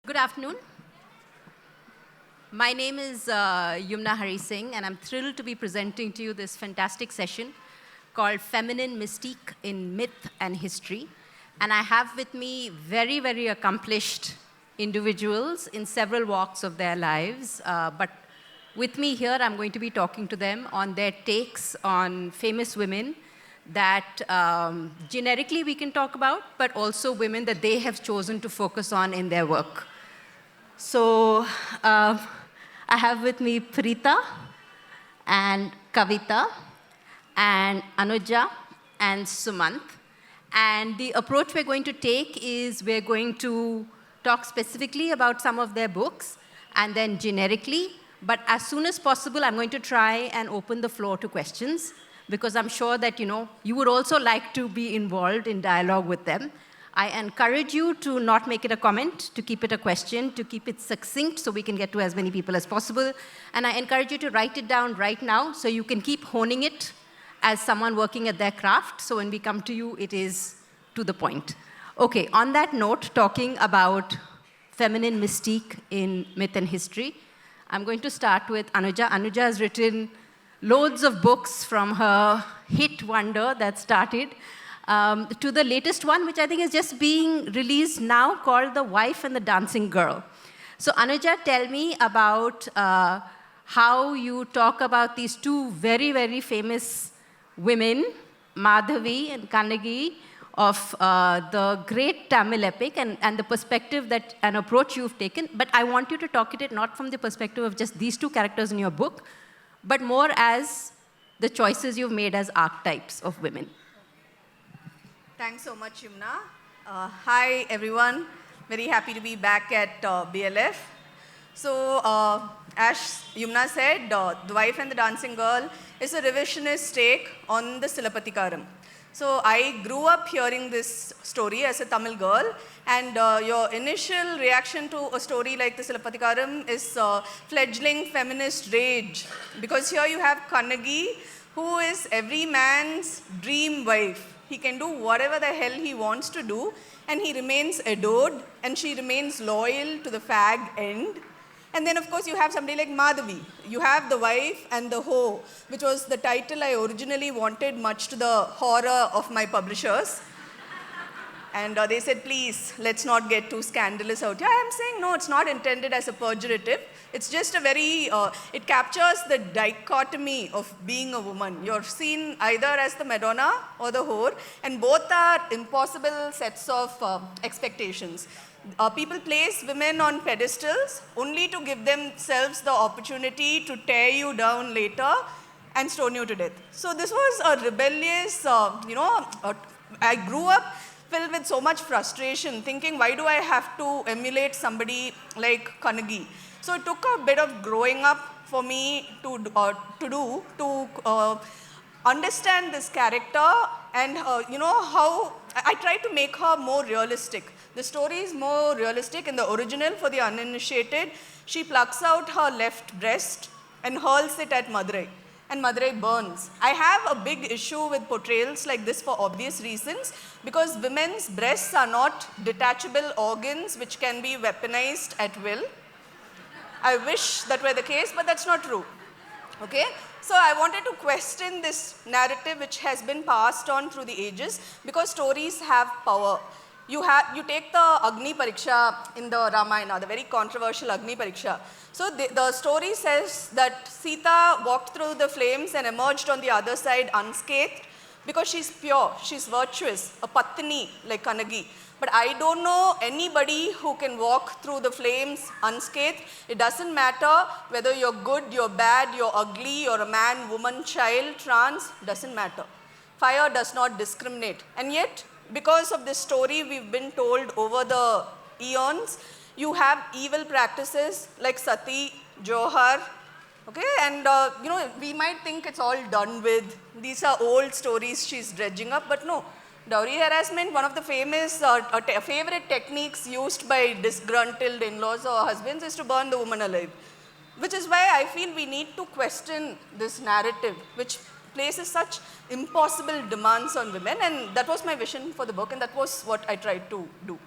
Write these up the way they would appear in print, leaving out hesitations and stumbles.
Good afternoon. My name is Yumna Singh, and I'm thrilled to be presenting to you this fantastic session called Feminine Mystique in Myth and History. And I have with me very, very accomplished individuals in several walks of their lives. But with me here, I'm going to be talking to them on their takes on famous women that generically we can talk about, but also women that they have chosen to focus on in their work. So I have with me Preetha and Kavita and Anuja and Sumant. And the approach we're going to take is we're going to talk specifically about some of their books and then generically. But as soon as possible, I'm going to try and open the floor to questions because I'm sure that you would also like to be involved in dialogue with them. I encourage you to not make it a comment, to keep it a question, to keep it succinct so we can get to as many people as possible. And I encourage you to write it down right now so you can keep honing it as someone working at their craft. So when we come to you, it is to the point. Okay, on that note, talking about feminine mystique in myth and history, I'm going to start with Anuja. Anuja has written loads of books from her hit wonder that started to the latest one, which I think is just being released now, called The Wife and the Dancing Girl. So Anuja, tell me about how you talk about these two very, very famous women, Madhavi and Kannagi, of the great Tamil epic and the perspective that an approach you've taken. But I want you to talk at it not from the perspective of just these two characters in your book, but more as the choices you've made as archetypes of women. Thanks so much, Yumna. Hi, everyone. Very happy to be back at BLF. So, as Yumna said, The Wife and the Dancing Girl is a revisionist take on the Silappatikaram. So, I grew up hearing this story as a Tamil girl, and your initial reaction to a story like the Silappatikaram is fledgling feminist rage. Because here you have Kannagi, who is every man's dream wife. He can do whatever the hell he wants to do, and he remains adored, and she remains loyal to the fag end. And then, of course, you have somebody like Madhavi. You have The Wife and the Hoe, which was the title I originally wanted, much to the horror of my publishers. And they said, please, let's not get too scandalous out here. I am saying, no, it's not intended as a pejorative. It's just a very, it captures the dichotomy of being a woman. You're seen either as the Madonna or the whore, and both are impossible sets of expectations. People place women on pedestals only to give themselves the opportunity to tear you down later and stone you to death. So this was a rebellious, I grew up filled with so much frustration, thinking, why do I have to emulate somebody like Kannagi? So it took a bit of growing up for me to understand this character and how I tried to make her more realistic. The story is more realistic. In the original, for the uninitiated, she plucks out her left breast and hurls it at Madurai. And Madurai burns. I have a big issue with portrayals like this for obvious reasons, because women's breasts are not detachable organs which can be weaponized at will. I wish that were the case, but that's not true. Okay? So I wanted to question this narrative which has been passed on through the ages, because stories have power. You take the Agni Pariksha in the Ramayana, the very controversial Agni Pariksha. So the story says that Sita walked through the flames and emerged on the other side unscathed because she's pure, she's virtuous, a patni like Kannagi. But I don't know anybody who can walk through the flames unscathed. It doesn't matter whether you're good, you're bad, you're ugly, you're a man, woman, child, trans, doesn't matter. Fire does not discriminate. And yet, because of this story we've been told over the eons, you have evil practices like Sati, Johar, okay? And, we might think it's all done with. These are old stories she's dredging up, but no. Dowry harassment, one of the famous, favorite techniques used by disgruntled in-laws or husbands is to burn the woman alive. Which is why I feel we need to question this narrative, which places such impossible demands on women. And that was my vision for the book, and that was what I tried to do.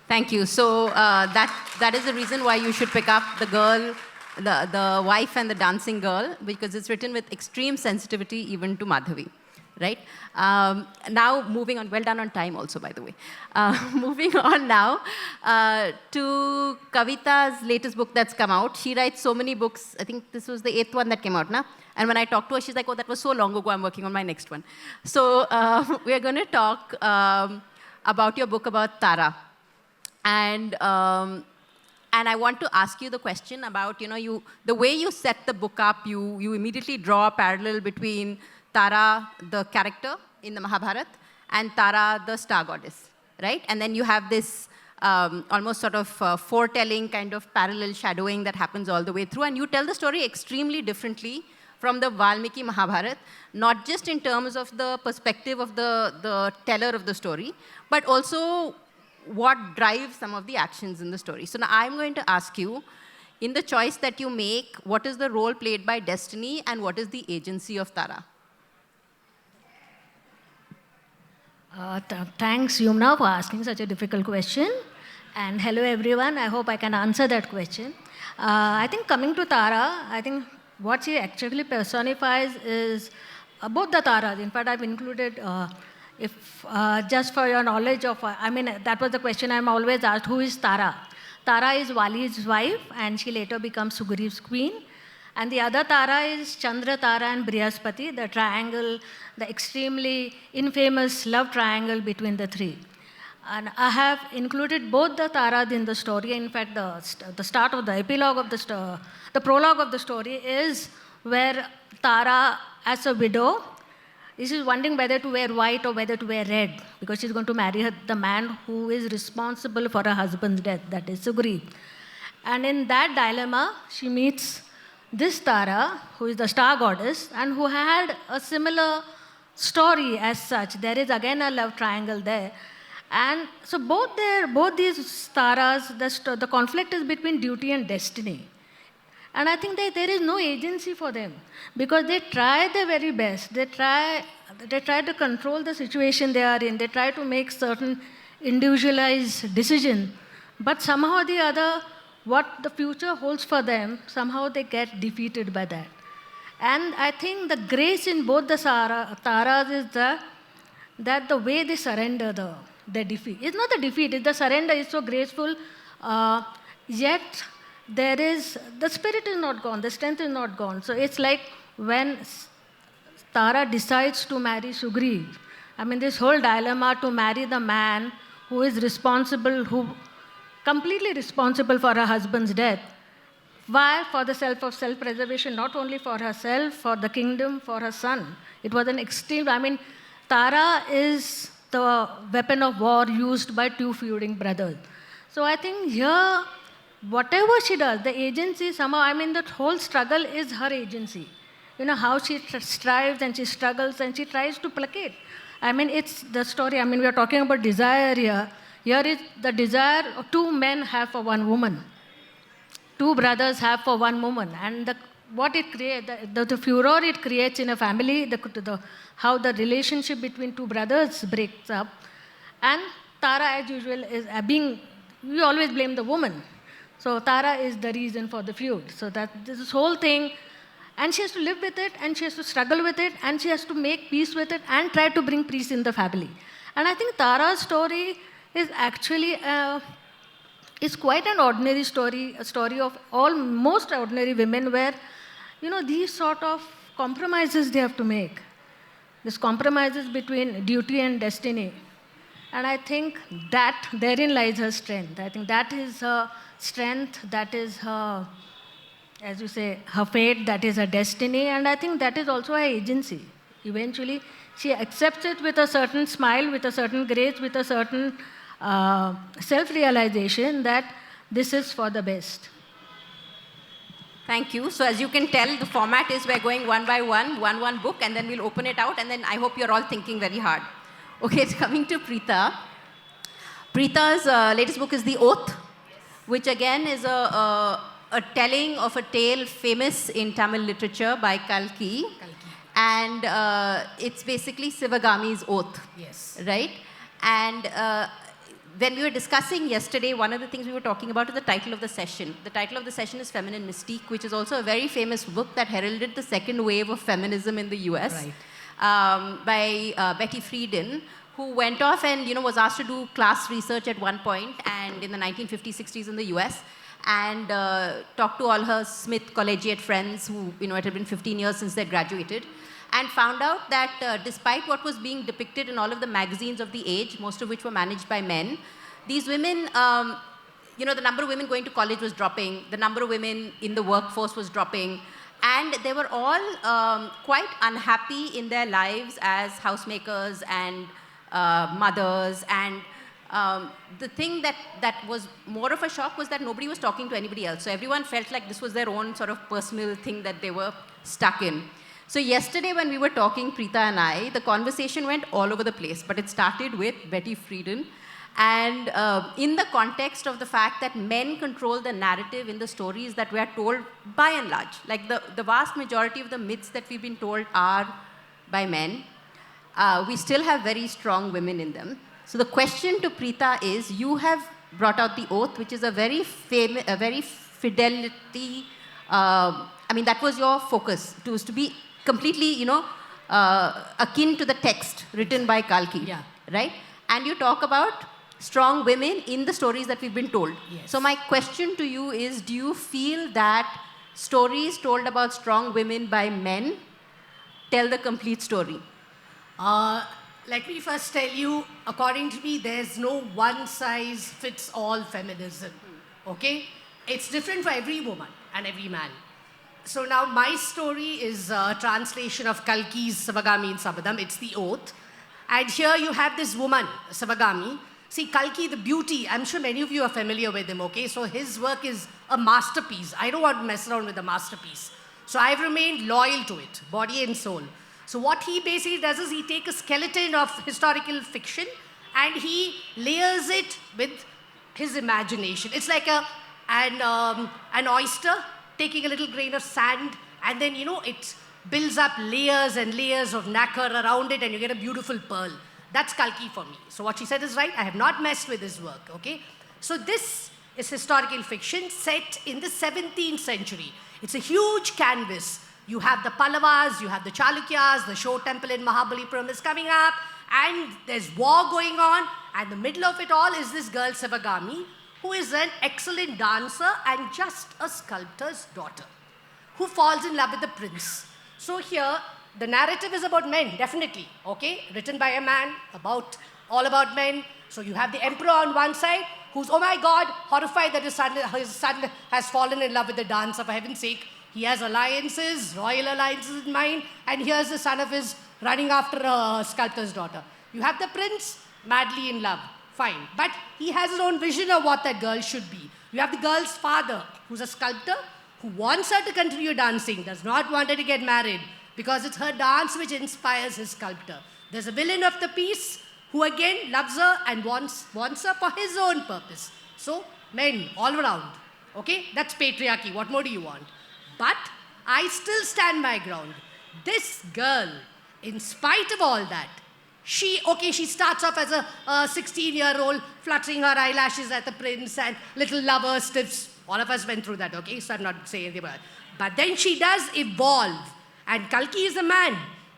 Thank you. So that is the reason why you should pick up the girl, the wife and the dancing girl, because it's written with extreme sensitivity even to Madhavi, right? Now moving on, well done on time also, by the way. Moving on now to Kavita's latest book that's come out. She writes so many books. I think this was the 8th one that came out, na? And when I talked to her, she's like, oh, that was so long ago, I'm working on my next one. So we're going to talk about your book about Tara. And I want to ask you the question about, the way you set the book up, you immediately draw a parallel between Tara, the character in the Mahabharata, and Tara, the star goddess, right? And then you have this almost sort of foretelling kind of parallel shadowing that happens all the way through. And you tell the story extremely differently from the Valmiki Mahabharata, not just in terms of the perspective of the teller of the story, but also what drives some of the actions in the story. So now I'm going to ask you, in the choice that you make, what is the role played by destiny and what is the agency of Tara? Thanks, Yumna, for asking such a difficult question. And hello, everyone. I hope I can answer that question. I think coming to Tara, I think what she actually personifies is both the Taras. In fact, I've included just for your knowledge of, that was the question I'm always asked, who is Tara? Tara is Vali's wife, and she later becomes Sugriev's queen. And the other Tara is Chandra, Tara, and Brihaspati, the triangle, the extremely infamous love triangle between the three. And I have included both the Taras in the story. In fact, the start of the epilogue of the prologue of the story is where Tara, as a widow, is wondering whether to wear white or whether to wear red, because she's going to marry the man who is responsible for her husband's death, that is Sugriv. And in that dilemma, she meets this Tara, who is the star goddess, and who had a similar story as such. There is again a love triangle there. And so both these Taras, the conflict is between duty and destiny. And I think that there is no agency for them, because they try their very best. They try to control the situation they are in. They try to make certain individualized decisions. But somehow or the other, what the future holds for them, somehow they get defeated by that. And I think the grace in both the Taras is that the way they surrender the defeat. It's not the defeat, it's the surrender is so graceful, yet the spirit is not gone, the strength is not gone. So it's like when Tara decides to marry Sugriv, this whole dilemma to marry the man who is completely responsible for her husband's death. Why? For the self-preservation, not only for herself, for the kingdom, for her son. It was an extreme, Tara is the weapon of war used by two feuding brothers. So I think here, whatever she does, the agency somehow, that whole struggle is her agency. How she strives and she struggles and she tries to placate. It's the story, we are talking about desire here. Here is the desire two men have for one woman. Two brothers have for one woman. And what it creates, the furor it creates in a family, how the relationship between two brothers breaks up. And Tara, as usual, is we always blame the woman. So Tara is the reason for the feud. So that this whole thing, and she has to live with it, and she has to struggle with it, and she has to make peace with it, and try to bring peace in the family. And I think Tara's story is actually is quite an ordinary story, a story of most ordinary women where, these sort of compromises they have to make. These compromises between duty and destiny. And I think that therein lies her strength. I think that is her strength, that is her, as you say, her fate, that is her destiny, and I think that is also her agency. Eventually, she accepts it with a certain smile, with a certain grace, with a certain self-realization that this is for the best. Thank you. So as you can tell, the format is we're going one by one book, and then we'll open it out, and then I hope you're all thinking very hard. Okay, it's coming to Preetha. Preetha's latest book is The Oath, which again is a telling of a tale famous in Tamil literature by Kalki. And it's basically Sivagami's oath. Yes. Right? And when we were discussing yesterday, one of the things we were talking about is the title of the session. The title of the session is Feminine Mystique, which is also a very famous book that heralded the second wave of feminism in the US, Right. by Betty Friedan, who went off and was asked to do class research at one point, and in the 1950s, 60s in the US, and talked to all her Smith collegiate friends who, it had been 15 years since they graduated, and found out that despite what was being depicted in all of the magazines of the age, most of which were managed by men, these women, the number of women going to college was dropping, the number of women in the workforce was dropping, and they were all quite unhappy in their lives as housemakers and mothers. And the thing that was more of a shock was that nobody was talking to anybody else. So everyone felt like this was their own sort of personal thing that they were stuck in. So yesterday when we were talking, Preetha and I, the conversation went all over the place, but it started with Betty Friedan. And in the context of the fact that men control the narrative in the stories that we are told by and large, like the vast majority of the myths that we've been told are by men, we still have very strong women in them. So the question to Preetha is, you have brought out the oath, which is a very fidelity, that was your focus, to be completely, akin to the text written by Kalki, Yeah. right? And you talk about strong women in the stories that we've been told. Yes. So my question to you is, do you feel that stories told about strong women by men tell the complete story? Let me first tell you, according to me, there's no one-size-fits-all feminism, okay? It's different for every woman and every man. So now my story is a translation of Kalki's Savagami in Sabadam. It's the oath. And here you have this woman, Savagami. See, Kalki, the beauty, I'm sure many of you are familiar with him, okay? So his work is a masterpiece. I don't want to mess around with a masterpiece. So I've remained loyal to it, body and soul. So what he basically does is he takes a skeleton of historical fiction and he layers it with his imagination. It's like an oyster taking a little grain of sand, and then, it builds up layers and layers of nacre around it, and you get a beautiful pearl. That's Kalki for me. So what she said is right. I have not messed with his work, okay? So this is historical fiction set in the 17th century. It's a huge canvas. You have the Pallavas, you have the Chalukyas, the Show Temple in Mahabalipuram is coming up, and there's war going on, and the middle of it all is this girl, Savagami, who is an excellent dancer and just a sculptor's daughter, who falls in love with the prince. So here, the narrative is about men, definitely, okay? Written by a man, all about men. So you have the emperor on one side, who's, oh my God, horrified that his son has fallen in love with the dancer, for heaven's sake. He has alliances, royal alliances in mind, and here's the son of his running after a sculptor's daughter. You have the prince, madly in love, fine. But he has his own vision of what that girl should be. You have the girl's father, who's a sculptor, who wants her to continue dancing, does not want her to get married, because it's her dance which inspires his sculptor. There's a villain of the piece who again loves her and wants her for his own purpose. So, men all around. Okay? That's patriarchy. What more do you want? But I still stand my ground. This girl, in spite of all that, she starts off as a 16-year-old fluttering her eyelashes at the prince and little lover stiffs. All of us went through that, okay? So I'm not saying anything about it. But then she does evolve. And Kalki is a man.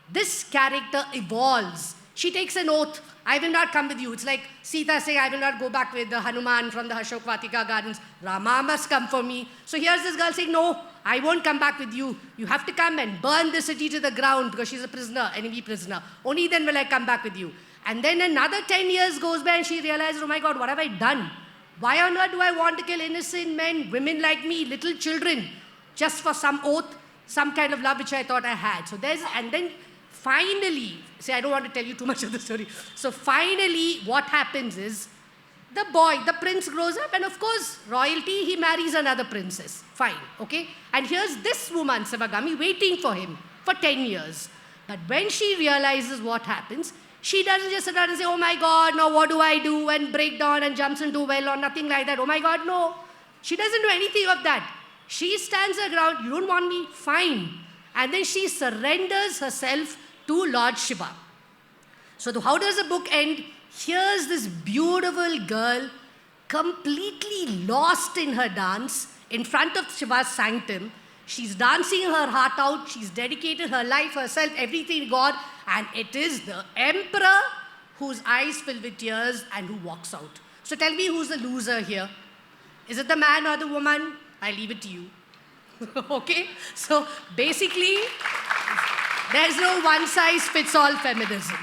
This character evolves. She takes an oath. I will not come with you. It's like Sita saying, I will not go back with the Hanuman from the Ashokvatika gardens. Rama must come for me. So here's this girl saying, no, I won't come back with you. You have to come and burn the city to the ground because she's a prisoner, enemy prisoner. Only then will I come back with you. And then another 10 years goes by and she realizes, oh my God, what have I done? Why on earth do I want to kill innocent men, women like me, little children, just for some oath, some kind of love which I thought I had? So and then finally, I don't want to tell you too much of the story. So finally, what happens is, the prince grows up, and of course, royalty, he marries another princess. Fine, okay? And here's this woman, Savagami, waiting for him for 10 years. But when she realizes what happens, she doesn't just sit down and say, oh my God, now what do I do? And break down and jumps into a well or nothing like that. Oh my God, no. She doesn't do anything of that. She stands her ground. You don't want me? Fine. And then she surrenders herself to Lord Shiva. So how does the book end? Here's this beautiful girl, completely lost in her dance, in front of Shiva's sanctum. She's dancing her heart out. She's dedicated her life, herself, everything to God. And it is the emperor whose eyes fill with tears and who walks out. So tell me who's the loser here? Is it the man or the woman? I leave it to you. Okay? So basically, there's no one-size-fits-all feminism.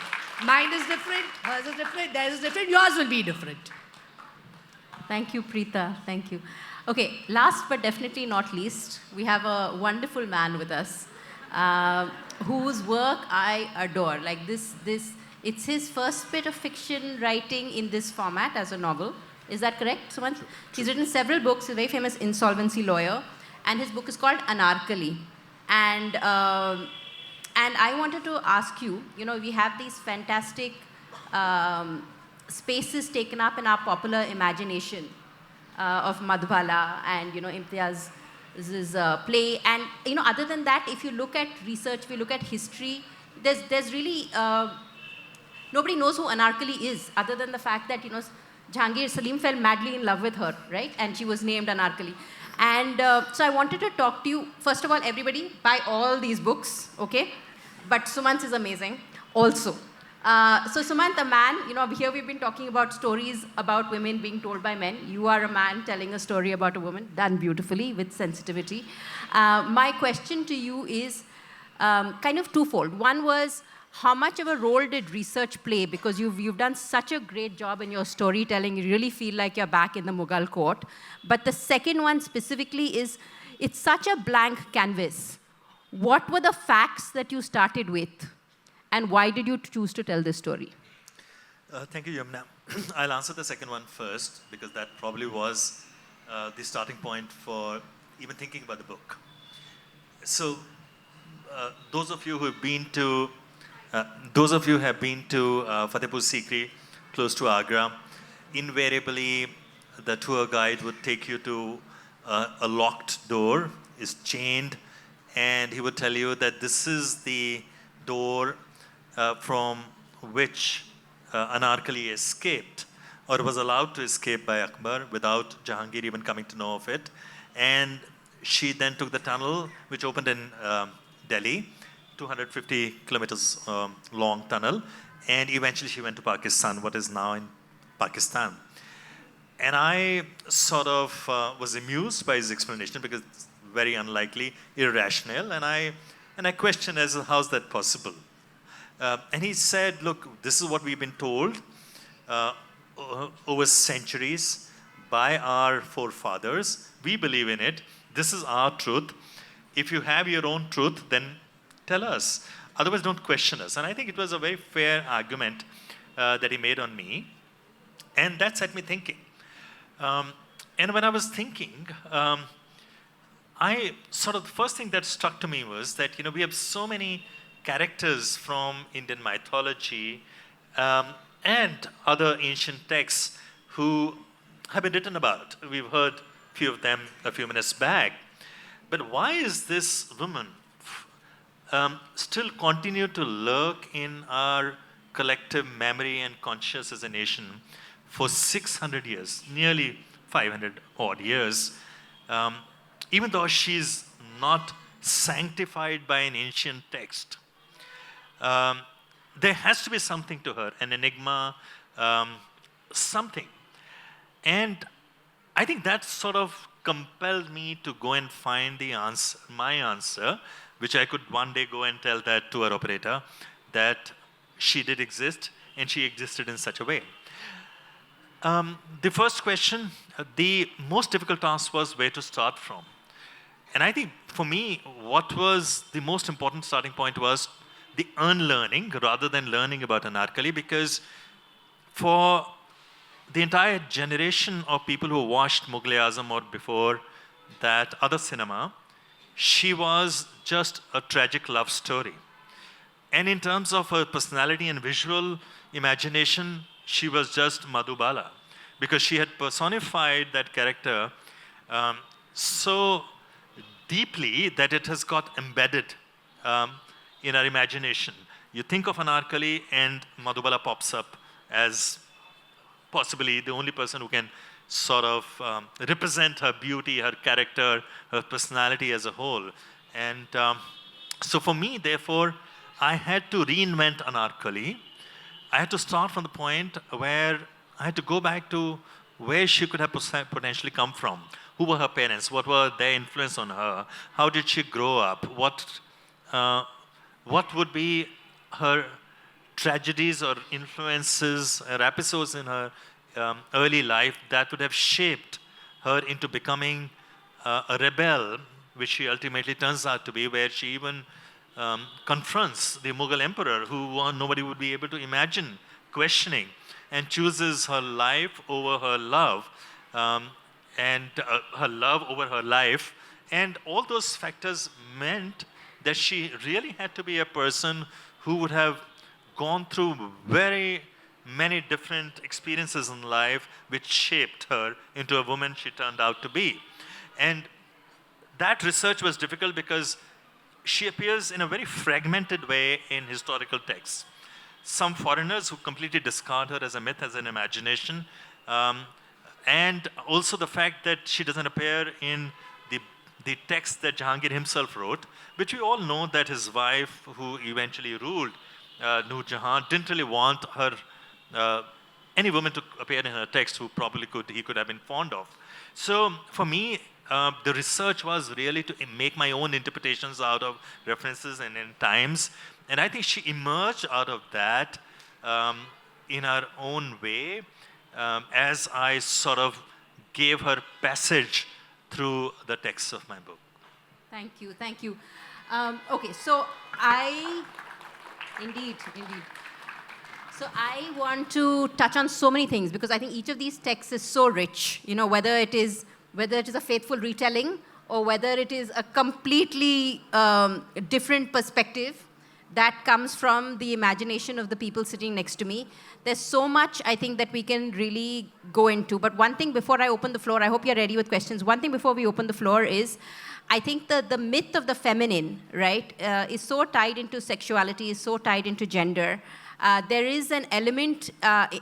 Mine is different, hers is different, theirs is different, yours will be different. Thank you, Preetha. Thank you. Okay, last but definitely not least, we have a wonderful man with us whose work I adore. Like this, it's his first bit of fiction writing in this format as a novel. Is that correct, Sumant? He's written several books. He's a very famous insolvency lawyer. And his book is called Anarkali. And I wanted to ask you, we have these fantastic spaces taken up in our popular imagination of Madhubala and, Imtiaz's play. And, other than that, if you look at research, if you look at history, there's really, nobody knows who Anarkali is, other than the fact that, Jahangir Salim fell madly in love with her, right? And she was named Anarkali. And so I wanted to talk to you, first of all, everybody, buy all these books, okay? But Sumant is amazing also. So Sumant, a man, here we've been talking about stories about women being told by men. You are a man telling a story about a woman, done beautifully with sensitivity. My question to you is kind of twofold. One was, how much of a role did research play? Because you've done such a great job in your storytelling. You really feel like you're back in the Mughal court. But the second one specifically is, it's such a blank canvas. What were the facts that you started with? And why did you choose to tell this story? Thank you, Yumna. I'll answer the second one first, because that probably was the starting point for even thinking about the book. So those of you who have been to Fatehpur Sikri, close to Agra, invariably the tour guide would take you to a locked door, is chained, and he would tell you that this is the door from which Anarkali escaped, or was allowed to escape by Akbar without Jahangir even coming to know of it. And she then took the tunnel, which opened in Delhi, 250 kilometers long tunnel, and eventually she went to Pakistan, what is now in Pakistan. And I sort of was amused by his explanation, because it's very unlikely, irrational, and I questioned as to how's that possible. And he said, look, this is what we've been told over centuries by our forefathers. We believe in it. This is our truth. If you have your own truth, then tell us. Otherwise, don't question us. And I think it was a very fair argument that he made on me. And that set me thinking. And when I was thinking, the first thing that struck to me was that, we have so many characters from Indian mythology and other ancient texts who have been written about. We've heard a few of them a few minutes back. But why is this woman still continue to lurk in our collective memory and conscious as a nation for 600 years, nearly 500 odd years, even though she's not sanctified by an ancient text? There has to be something to her, an enigma, something. And I think that sort of compelled me to go and find the answer, my answer, which I could one day go and tell that tour operator, that she did exist, and she existed in such a way. The first question, the most difficult task was where to start from. And I think for me, what was the most important starting point was the unlearning rather than learning about Anarkali, because for the entire generation of people who watched Mughal-e-Azam or before that other cinema, she was just a tragic love story. And in terms of her personality and visual imagination, she was just Madhubala, because she had personified that character so deeply that it has got embedded in our imagination. You think of Anarkali and Madhubala pops up as possibly the only person who can sort of represent her beauty, her character, her personality as a whole. And so for me, therefore, I had to reinvent Anarkali. I had to start from the point where I had to go back to where she could have potentially come from. Who were her parents? What were their influence on her? How did she grow up? What would be her tragedies or influences or episodes in her early life that would have shaped her into becoming a rebel, which she ultimately turns out to be, where she even confronts the Mughal emperor, who nobody would be able to imagine questioning, and chooses her life over her love, and her love over her life. And all those factors meant that she really had to be a person who would have gone through very many different experiences in life which shaped her into a woman she turned out to be. And that research was difficult because she appears in a very fragmented way in historical texts. Some foreigners who completely discard her as a myth, as an imagination, and also the fact that she doesn't appear in the text that Jahangir himself wrote, which we all know that his wife, who eventually ruled Noor Jahan, didn't really want her any woman to appear in her text who probably he could have been fond of. So for me, the research was really to make my own interpretations out of references and in times. And I think she emerged out of that in her own way as I sort of gave her passage through the text of my book. Thank you, thank you. Okay, so indeed. So I want to touch on so many things because I think each of these texts is so rich. You know, whether it is a faithful retelling or whether it is a completely different perspective that comes from the imagination of the people sitting next to me. There's so much, I think, that we can really go into. But one thing before I open the floor, I hope you're ready with questions. One thing before we open the floor is, I think the myth of the feminine, right, is so tied into sexuality, is so tied into gender. There is an element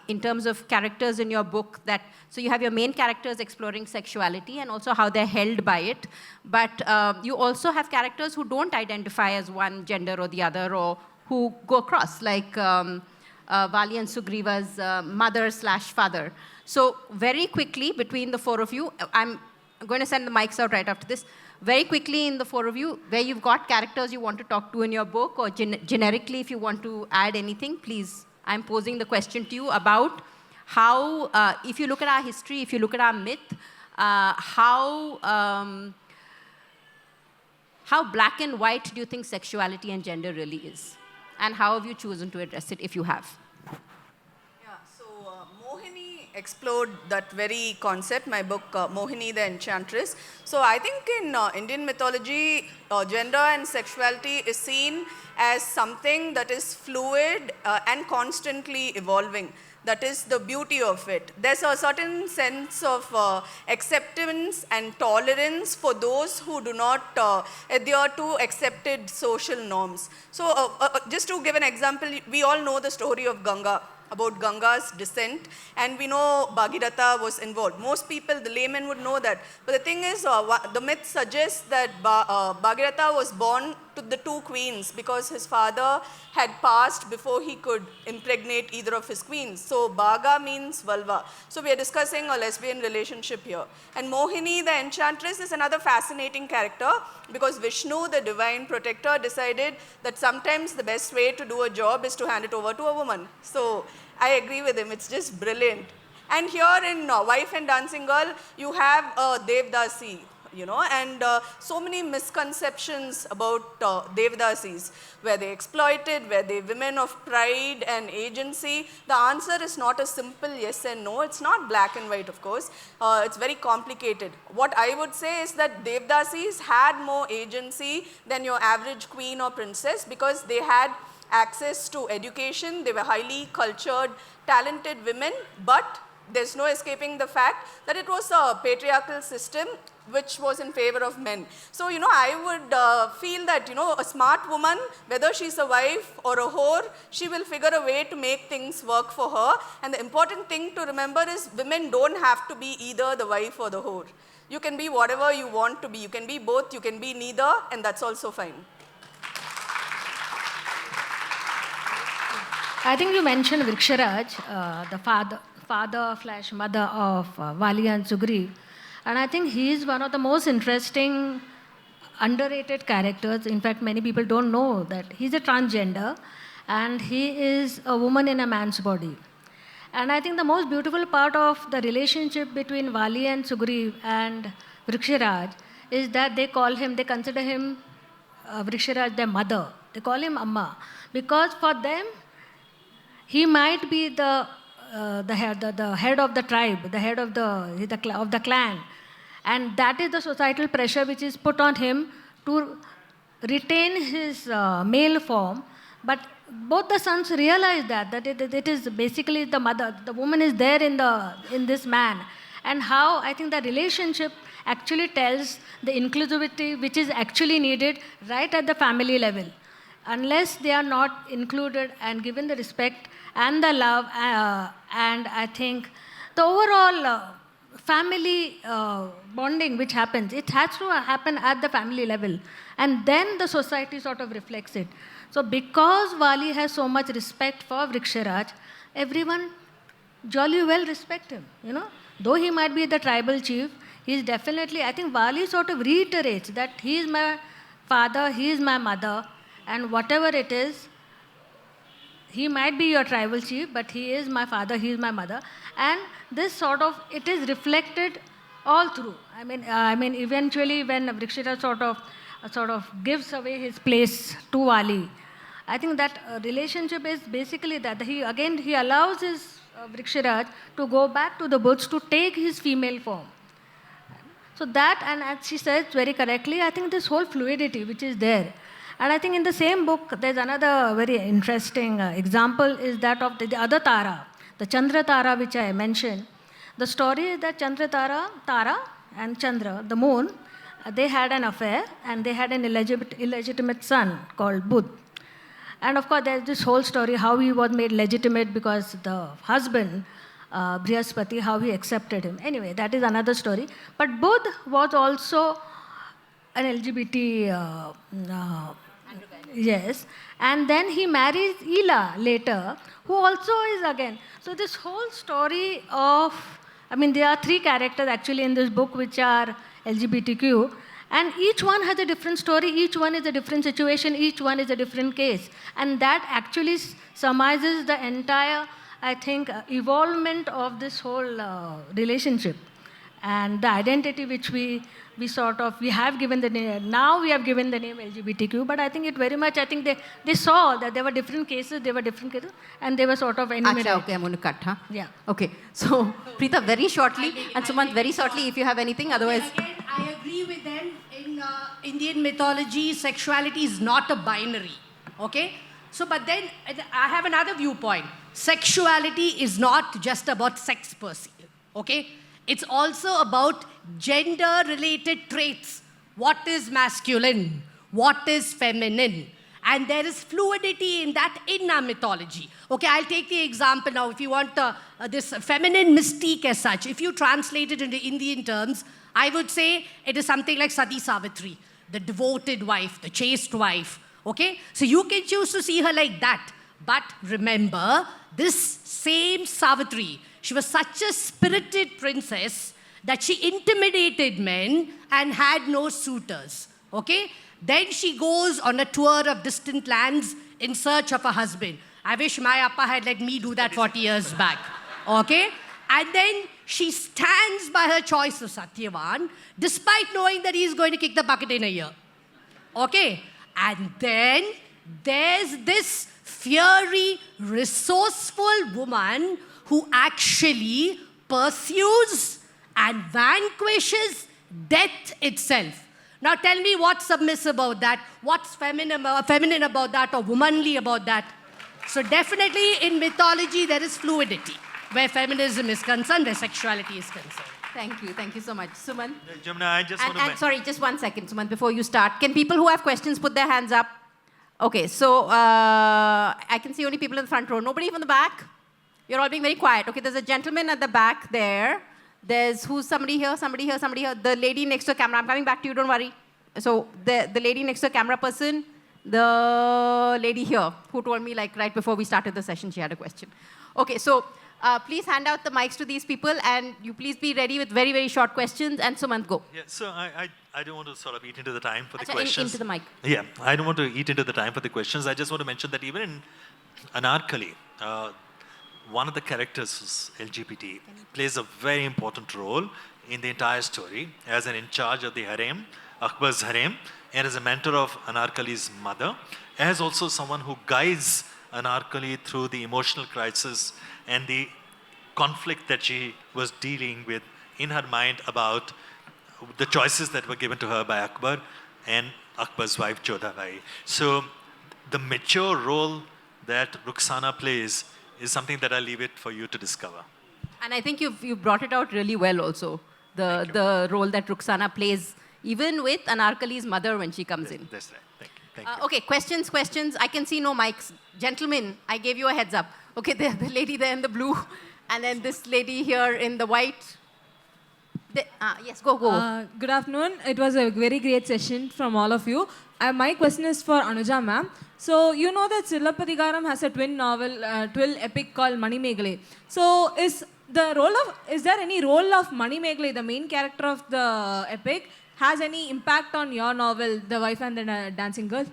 in terms of characters in your book that, so you have your main characters exploring sexuality and also how they're held by it. But you also have characters who don't identify as one gender or the other, or who go across, like Vali and Sugriva's mother/father. So very quickly, between the four of you, I'm going to send the mics out right after this. Very quickly, in the four of you, where you've got characters you want to talk to in your book, or generically, if you want to add anything, please. I'm posing the question to you about how, if you look at our history, if you look at our myth, how black and white do you think sexuality and gender really is? And how have you chosen to address it, if you have? Mohini explored that very concept, my book, Mohini the Enchantress. So I think in Indian mythology, gender and sexuality is seen as something that is fluid and constantly evolving. That is the beauty of it. There's a certain sense of acceptance and tolerance for those who do not adhere to accepted social norms. So just to give an example, we all know the story of Ganga, about Ganga's descent, and we know Bhagirath was involved. Most people, the laymen, would know that. But the thing is, the myth suggests that Bhagirath was born to the two queens because his father had passed before he could impregnate either of his queens. So Bhaga means vulva. So we are discussing a lesbian relationship here. And Mohini, the enchantress, is another fascinating character because Vishnu, the divine protector, decided that sometimes the best way to do a job is to hand it over to a woman. So I agree with him. It's just brilliant. And here in Wife and Dancing Girl, you have Devdasi, you know, and so many misconceptions about Devdasis. Were they exploited? Were they women of pride and agency? The answer is not a simple yes and no. It's not black and white, of course. It's very complicated. What I would say is that Devdasis had more agency than your average queen or princess because they had access to education. They were highly cultured, talented women, but there's no escaping the fact that it was a patriarchal system which was in favor of men. So, I would feel that, a smart woman, whether she's a wife or a whore, she will figure a way to make things work for her. And the important thing to remember is women don't have to be either the wife or the whore. You can be whatever you want to be. You can be both, you can be neither, and that's also fine. I think you mentioned Vriksharaj, the father/mother of Vali and Sugriv. And I think he is one of the most interesting, underrated characters. In fact, many people don't know that he's a transgender and he is a woman in a man's body. And I think the most beautiful part of the relationship between Vali and Sugriv and Vriksharaj is that they consider him, Vriksharaj, their mother. They call him Amma. Because for them, he might be the head of the tribe, the head of the clan. And that is the societal pressure which is put on him to retain his male form. But both the sons realize that it is basically the mother, the woman is there in this man. And how I think the relationship actually tells the inclusivity which is actually needed right at the family level. Unless they are not included and given the respect and the love, and I think the overall family bonding which happens, it has to happen at the family level. And then the society sort of reflects it. So because Vali has so much respect for Vriksharaj, everyone jolly well respect him, Though he might be the tribal chief, he is definitely, I think Vali sort of reiterates that he is my father, he is my mother, and whatever it is, he might be your tribal chief, but he is my father, he is my mother. And this sort of, it is reflected all through. I mean, eventually when Vriksharaj sort of gives away his place to Vali, I think that relationship is basically that he allows his Vriksharaj to go back to the woods to take his female form. So that, and as she says very correctly, I think this whole fluidity which is there. And I think in the same book, there's another very interesting example is that of the other Tara, the Chandra Tara, which I mentioned. The story is that Tara and Chandra, the moon, they had an affair and they had an illegitimate son called Budh. And of course, there's this whole story how he was made legitimate because the husband, Brihaspati, how he accepted him. Anyway, that is another story. But Budh was also an LGBT, yes. And then he marries Ela later, who also is again. So this whole story of, there are 3 characters actually in this book which are LGBTQ. And each one has a different story, each one is a different situation, each one is a different case. And that actually surmises the entire, I think, evolvement of this whole relationship. And the identity which we have given the name, now we have given the name LGBTQ, but I think it very much, they saw that there were different cases, and they were sort of enumerated. Okay, I'm going to cut, huh? Yeah. Okay, so Preetha, very shortly, and Sumant, very shortly, if you have anything, otherwise... Again, I agree with them. In Indian mythology, sexuality is not a binary, okay? So, but then I have another viewpoint. Sexuality is not just about sex per se, okay? It's also about gender-related traits. What is masculine? What is feminine? And there is fluidity in that in our mythology. Okay, I'll take the example now. If you want this feminine mystique as such, if you translate it into Indian terms, I would say it is something like Sati Savitri, the devoted wife, the chaste wife. Okay, so you can choose to see her like that. But remember, this same Savitri, she was such a spirited princess that she intimidated men and had no suitors. Okay? Then she goes on a tour of distant lands in search of a husband. I wish my appa had let me do that 40 years back. Okay? And then she stands by her choice of Satyavan, despite knowing that he is going to kick the bucket in a year. Okay? And then there's this fiery, resourceful woman who actually pursues and vanquishes death itself. Now tell me what's submissive about that, what's feminine about that, or womanly about that. So definitely in mythology there is fluidity. where feminism is concerned, where sexuality is concerned. Thank you so much. Sumant? Yumna, I just want to... And sorry, just 1 second, Sumant, before you start. Can people who have questions put their hands up? Okay, so I can see only people in the front row. Nobody from the back? You're all being very quiet. Okay, there's a gentleman at the back there. There's somebody here, somebody here, somebody here. The lady next to the camera. I'm coming back to you, don't worry. So the lady next to the camera person, the lady here who told me like right before we started the session, she had a question. Okay, so please hand out the mics to these people and you please be ready with very, very short questions. And Sumant, go. Yeah, so I don't want to sort of eat into the time for the Achha, questions. into the mic. Yeah, I don't want to eat into the time for the questions. I just want to mention that even in Anarkali, one of the characters who's LGBT plays a very important role in the entire story as an in charge of the harem, Akbar's harem, and as a mentor of Anarkali's mother, as also someone who guides Anarkali through the emotional crisis and the conflict that she was dealing with in her mind about the choices that were given to her by Akbar and Akbar's wife Jodhabai. So the mature role that Rukhsana plays is something that I'll leave it for you to discover. And I think you've brought it out really well also, the role that Rukhsana plays, even with Anarkali's mother when she comes in. That's right. Thank you. Okay, questions. I can see no mics. Gentlemen, I gave you a heads up. Okay, the lady there in the blue, and then this lady here in the white. Yes, go. Good afternoon. It was a very great session from all of you. My question is for Anuja ma'am. So you know that Silappatikaram has a twin epic called Manimegalai. So is there any role of Manimegalai, the main character of the epic, has any impact on your novel, The Wife and the Dancing Girl?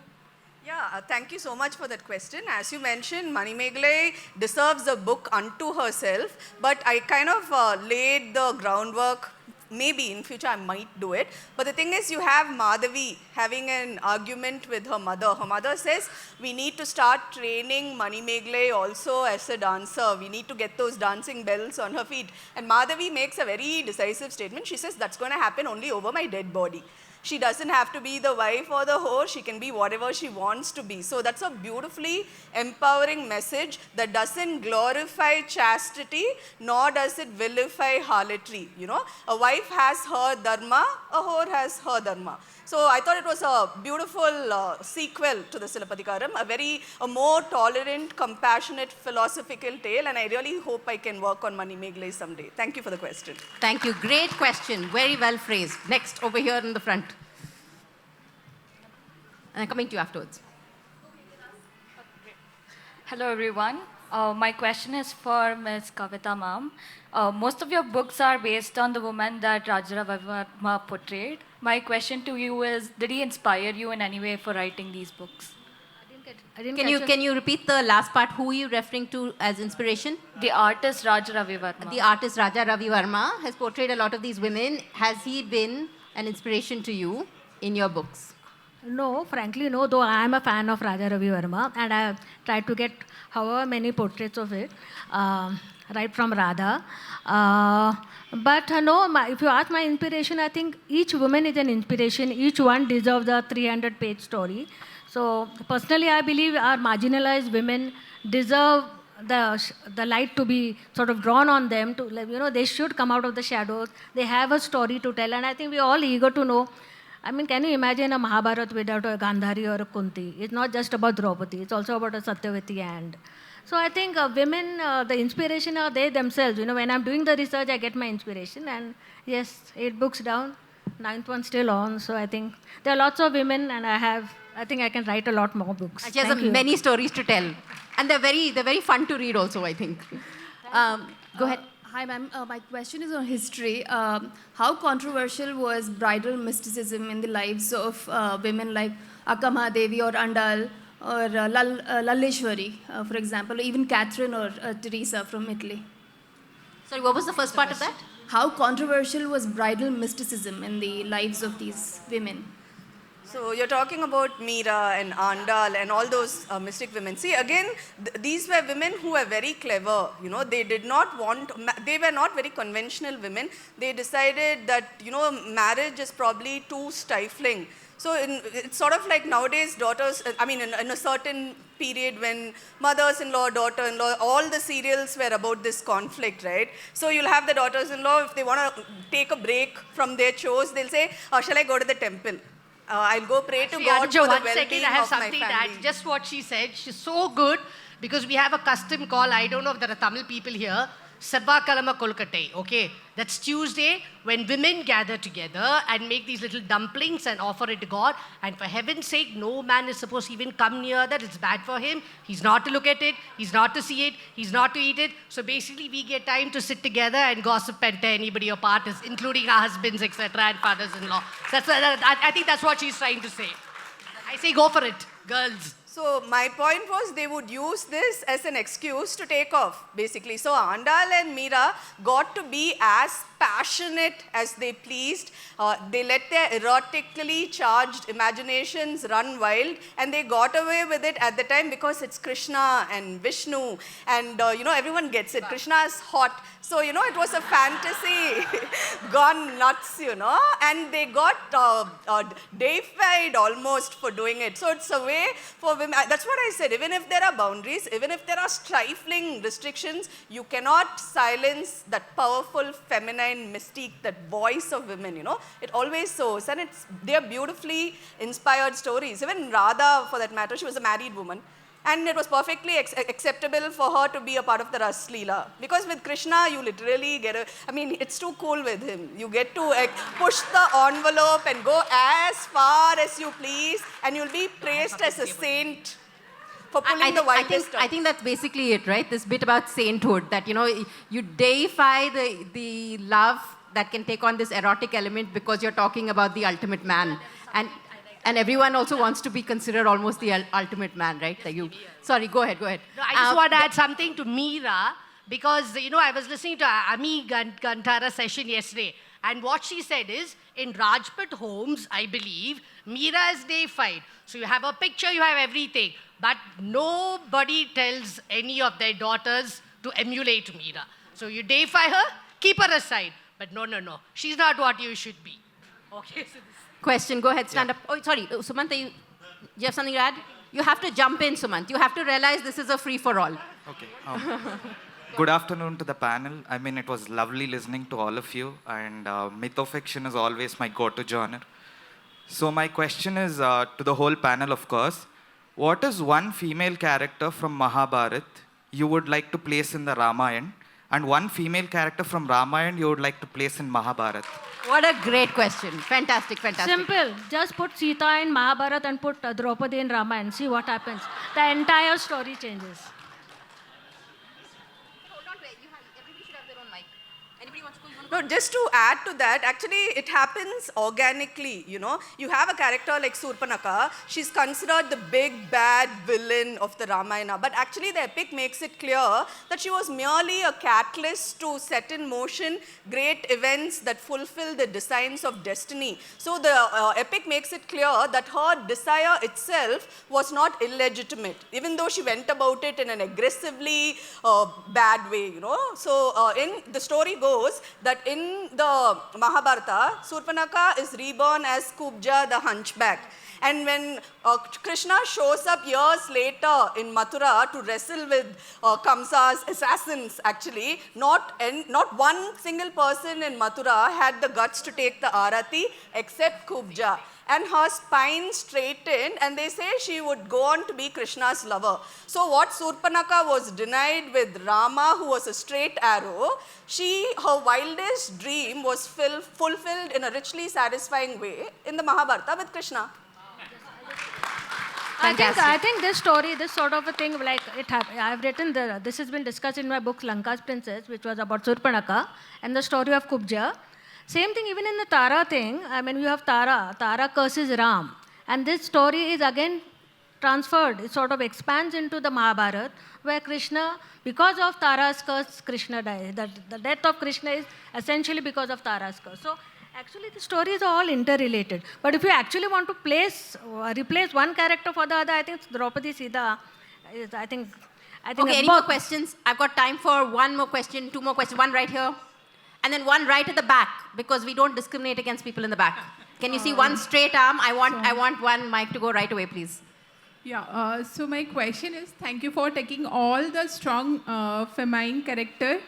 Yeah, thank you so much for that question. As you mentioned, Manimegalai deserves a book unto herself, but I kind of laid the groundwork. Maybe in future I might do it. But the thing is, you have Madhavi having an argument with her mother. Her mother says, we need to start training Manimegalai also as a dancer. We need to get those dancing bells on her feet. And Madhavi makes a very decisive statement. She says, that's going to happen only over my dead body. She doesn't have to be the wife or the whore. She can be whatever she wants to be. So that's a beautifully empowering message that doesn't glorify chastity, nor does it vilify harlotry. You know, a wife has her dharma, a whore has her dharma. So I thought it was a beautiful sequel to the Silappatikaram, a more tolerant, compassionate, philosophical tale, and I really hope I can work on Manimegalai someday. Thank you for the question. Thank you. Great question. Very well phrased. Next, over here in the front. And I'm coming to you afterwards. Hello, everyone. My question is for Ms. Kavita, ma'am. Most of your books are based on the woman that Rajah Ravivarma portrayed. My question to you is, did he inspire you in any way for writing these books? Can you repeat the last part? Who are you referring to as inspiration? The artist Rajah Ravivarma. The artist Rajah Ravivarma has portrayed a lot of these women. Has he been an inspiration to you in your books? No, frankly, no, though I am a fan of Rajah Ravivarma and I have tried to get however many portraits of it, right from Radha. But no, if you ask my inspiration, I think each woman is an inspiration. Each one deserves a 300-page story. So personally, I believe our marginalized women deserve the light to be sort of drawn on them. They should come out of the shadows. They have a story to tell, and I think we're all eager to know. I mean, can you imagine a Mahabharata without a Gandhari or a Kunti? It's not just about Draupadi. It's also about a Satyavati and... So I think women, the inspiration are they themselves. When I'm doing the research, I get my inspiration. And yes, 8 books down, 9th one still on. So I think there are lots of women, and I think I can write a lot more books. She has many stories to tell. And they're very fun to read also, I think. Go ahead. Hi, ma'am. My question is on history. How controversial was bridal mysticism in the lives of women like Akka Mahadevi or Andal or Lalleshwari, for example, or even Catherine or Teresa from Italy? Sorry, what was the first part of that? How controversial was bridal mysticism in the lives of these women? So you're talking about Meera and Andal and all those mystic women. See, again, these were women who were very clever. They were not very conventional women. They decided that, marriage is probably too stifling. So it's sort of like nowadays daughters, I mean in a certain period when mothers-in-law, daughter-in-law, all the serials were about this conflict, right? So you'll have the daughters-in-law, if they want to take a break from their chores, they'll say, shall I go to the temple? I'll go pray to God Anuja, for the one well-being second, I have of my something to family. add. Just what she said, she's so good because we have a custom call. I don't know if there are Tamil people here. Sabba Kalama Kolkate, okay? That's Tuesday when women gather together and make these little dumplings and offer it to God. And for heaven's sake, no man is supposed to even come near that. It's bad for him. He's not to look at it. He's not to see it. He's not to eat it. So basically, we get time to sit together and gossip and tear anybody apart, including our husbands, etc., and fathers-in-law. I think that's what she's trying to say. I say go for it, girls. So my point was they would use this as an excuse to take off, basically. So Andal and Meera got to be as passionate as they pleased. They let their erotically charged imaginations run wild, and they got away with it at the time because it's Krishna and Vishnu, and everyone gets it. Krishna is hot. So, it was a fantasy gone nuts, and they got deified almost for doing it. So it's a way for women. That's what I said. Even if there are boundaries, even if there are stifling restrictions, you cannot silence that powerful feminine mystique, that voice of women, It always soars, and they're beautifully inspired stories. Even Radha, for that matter, she was a married woman. And it was perfectly acceptable for her to be a part of the Ras Leela. Because with Krishna, you literally get it's too cool with him. You get to push the envelope and go as far as you please, and you'll be praised as a saint for pulling the widest I think that's basically it, right? This bit about sainthood, that, you deify the love that can take on this erotic element because you're talking about the ultimate man. And everyone also wants to be considered almost the ultimate man, right? Sorry, go ahead. No, I just want to add something to Meera because, I was listening to Ami Gantara's session yesterday, and what she said is, in Rajput homes, I believe, Meera is deified. So you have a picture, you have everything, but nobody tells any of their daughters to emulate Meera. So you deify her, keep her aside. But no, she's not what you should be. Okay, so Question, go ahead, stand up. Oh, sorry, Sumant, you have something to add? You have to jump in, Sumant. You have to realize this is a free-for-all. Okay. Good afternoon to the panel. I mean, it was lovely listening to all of you, and mythofiction is always my go-to genre. So my question is to the whole panel, of course. What is one female character from Mahabharata you would like to place in the Ramayana, and one female character from Ramayana you would like to place in Mahabharata? What a great question. Fantastic. Simple. Just put Sita in Mahabharata and put Draupadi in Rama and see what happens. The entire story changes. Everybody should have their own mic. Anybody wants to go? No, just to add to that, actually it happens organically, You have a character like Surpanaka, she's considered the big bad villain of the Ramayana, but actually the epic makes it clear that she was merely a catalyst to set in motion great events that fulfill the designs of destiny. So the epic makes it clear that her desire itself was not illegitimate, even though she went about it in an aggressively bad way, So in the story goes that in the Mahabharata, Surpanaka is reborn as Kubja the hunchback. And when Krishna shows up years later in Mathura to wrestle with Kamsa's assassins, actually, not one single person in Mathura had the guts to take the Arati except Kubja. And her spine straightened, and they say she would go on to be Krishna's lover. So what Surpanaka was denied with Rama, who was a straight arrow, her wildest dream was fulfilled in a richly satisfying way in the Mahabharata with Krishna. I think this story, this sort of a thing, like it happened. I've written this has been discussed in my book Lanka's Princess, which was about Surpanaka and the story of Kubja. Same thing even in the Tara thing. I mean, you have Tara. Tara curses Ram. And this story is again transferred. It sort of expands into the Mahabharata, where Krishna, because of Tara's curse, Krishna dies. The death of Krishna is essentially because of Tara's curse. So actually, the stories are all interrelated. But if you actually want to replace one character for the other, I think Draupadi Sita is, I think Okay, any more questions? I've got time for one more question, two more questions. One right here. And then one right at the back, because we don't discriminate against people in the back. Can you see one straight arm? I want one mic to go right away, please. Yeah, so my question is, thank you for taking all the strong feminine character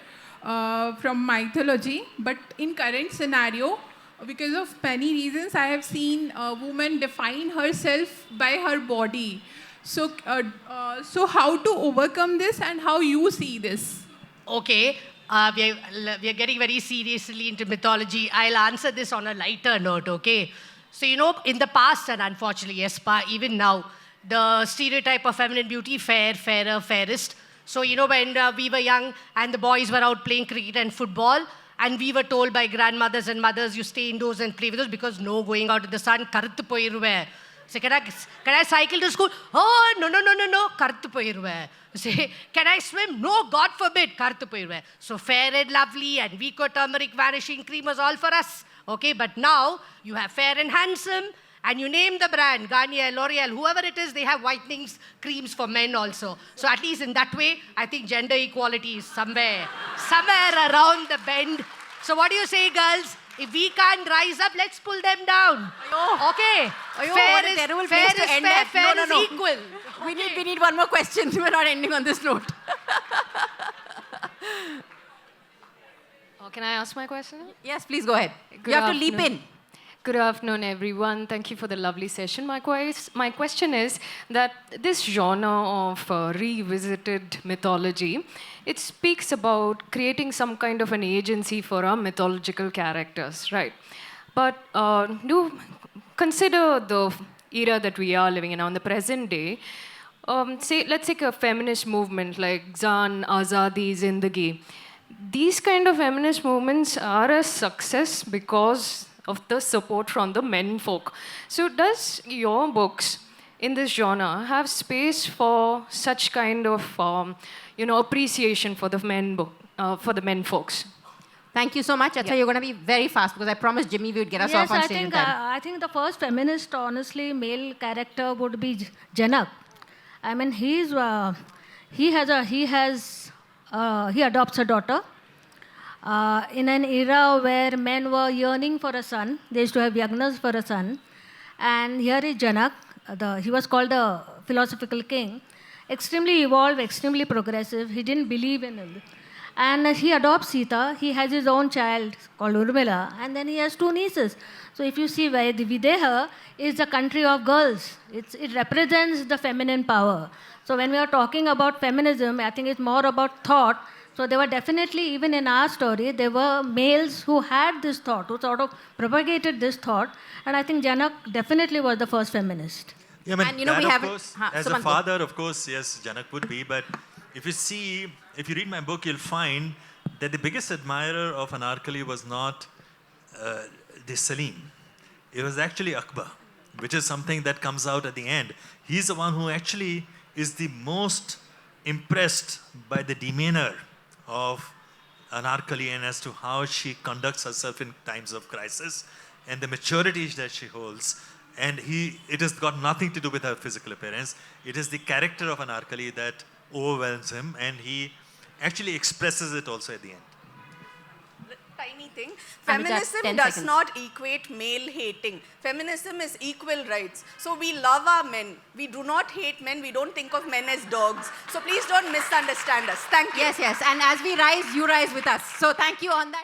from mythology, but in current scenario, because of many reasons, I have seen a woman define herself by her body. So, so how to overcome this and how you see this? Okay, we are getting very seriously into mythology. I'll answer this on a lighter note, okay? So, in the past, and unfortunately, yes, even now, the stereotype of feminine beauty, fair, fairer, fairest. So, when we were young and the boys were out playing cricket and football, and we were told by grandmothers and mothers, you stay indoors and play with us because no going out in the sun, karuttu poiruve. Say, can I cycle to school? Oh, no, karuttu poiruve. Say, can I swim? No, God forbid, karuttu poiruve. So fair and lovely and Vico turmeric vanishing cream was all for us. Okay, but now you have fair and handsome, and you name the brand, Garnier, L'Oreal, whoever it is, they have whitening creams for men also. So at least in that way, I think gender equality is somewhere around the bend. So what do you say, girls? If we can't rise up, let's pull them down. Okay. Fair is fair, fair is equal. Okay. We need one more question. We're not ending on this note. Can I ask my question? Yes, please go ahead. You have to leap in. Good afternoon, everyone. Thank you for the lovely session. My question is that this genre of revisited mythology, it speaks about creating some kind of an agency for our mythological characters, right? But do consider the era that we are living in now, in the present day. Let's take a feminist movement like Zan, Azadi, Zindagi. These kind of feminist movements are a success because of the support from the men folk. So does your books in this genre have space for such kind of appreciation for the men folks? Thank you so much. Acha, you're going to be very fast because I promised Jimmy we would get us off on stage in time. I think the first feminist, honestly, male character would be Janak. I mean, he adopts a daughter. In an era where men were yearning for a son, they used to have yagnas for a son. And here is Janak, he was called the philosophical king, extremely evolved, extremely progressive. He didn't believe in it. And he adopts Sita, he has his own child called Urmila, and then he has 2 nieces. So if you see, Videha is the country of girls. It represents the feminine power. So when we are talking about feminism, I think it's more about thought. So there were definitely, even in our story, there were males who had this thought, who sort of propagated this thought. And I think Janak definitely was the first feminist. Yeah, I mean, and we have, of course, as a father, of course, yes, Janak would be. But if you read my book, you'll find that the biggest admirer of Anarkali was not the Salim. It was actually Akbar, which is something that comes out at the end. He's the one who actually is the most impressed by the demeanor of Anarkali and as to how she conducts herself in times of crisis and the maturity that she holds. And it has got nothing to do with her physical appearance. It is the character of Anarkali that overwhelms him, and he actually expresses it also at the end. Tiny thing. Feminism does not equate male hating. Feminism is equal rights. So we love our men. We do not hate men. We don't think of men as dogs. So please don't misunderstand us. Thank you. Yes. And as we rise, you rise with us. So thank you on that.